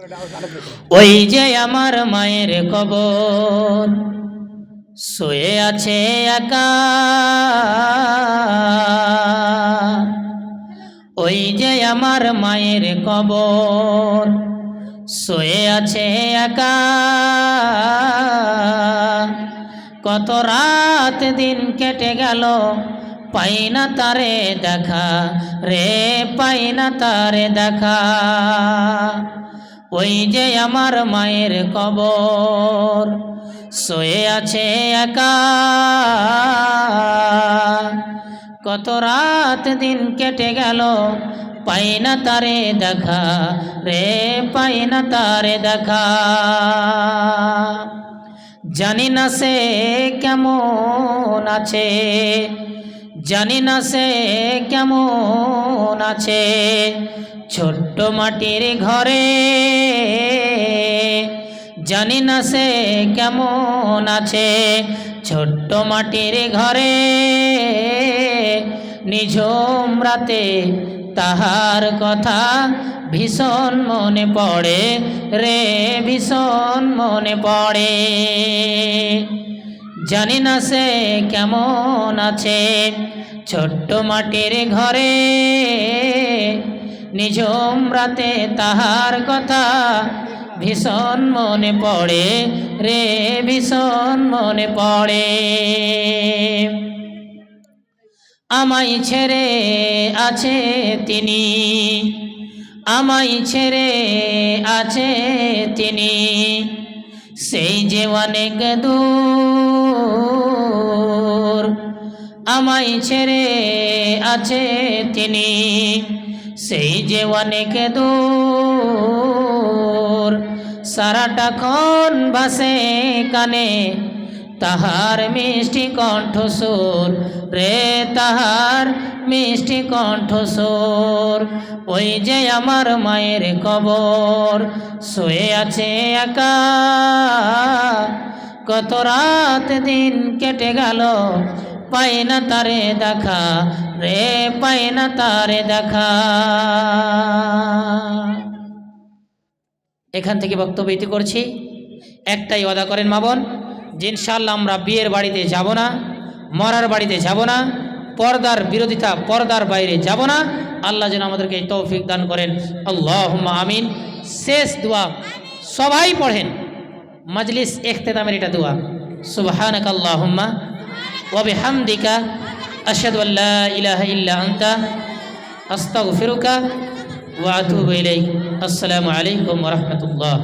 ওই যে আমার মায়ের কবর, শুয়ে আছে একা। ওই যে আমার মায়ের কবর, শুয়ে আছে একা। কত রাত দিন কেটে গেল, পাই না তারে দেখা রে, পাই না তারে দেখা। ওই যে আমার মায়ের কবর, শুয়ে আছে একা। কত রাত দিন কেটে গেল, পাই না তারে দেখা রে, পাই না তারে দেখা। জানি না সে কেমন আছে, জানি না সে কেমন আছে, ছোট্ট মাটির ঘরে। জানি না সে কেমন আছে, ছোট্ট মাটির ঘরে। নিঝুম রাতে তাহার কথা ভীষণ মনে পড়ে রে, ভীষণ মনে পড়ে। জানি না সে কেমন আছে, ছোট্ট মাটির ঘরে। নিঝুম রাতে তাহার কথা ভীষণ মনে পড়ে রে, ভীষণ মনে পড়ে। আমায় ছেড়ে আছে তিনি, আমায় ছেড়ে আছে তিনি, সেই যে অনেক দূর। আমায় ছেড়ে আছে তিনি, সেই যে অনেক দূর। সারাটা ক্ষণ ভাসে কানে তাহার মিষ্টি কণ্ঠস্বর রে, তাহার মিষ্টি কণ্ঠস্বর। ওই যে আমার মায়ের কবর, শুয়ে আছে একা। কত রাত দিন কেটে গেল, পাই না তারে দেখা রে, পাই না তারে দেখা। এখান থেকে বক্তব্য ইতি করছি। একটাই ওয়াদা করেন মা বোন, যে ইনশাআল্লাহ আমরা বিয়ের বাড়িতে যাব না, মরার বাড়িতে যাব না, পর্দার বিরোধিতা, পর্দার বাইরে যাব না। আল্লাহ যেন আমাদেরকে তৌফিক দান করেন, আল্লাহুম্মা আমিন। শেষ দোয়া সবাই পড়েন, মজলিস ইখতিতামের এটা দোয়া। সুবহানাকা আল্লাহুম্মা ওয়া বিহামদিকা আশহাদু আল্লা ইলাহা ইল্লা আনতা আস্তাগফিরুকা ওয়া আতুবু ইলাইক। আসসালামু আলাইকুম ওয়া রাহমাতুল্লাহ।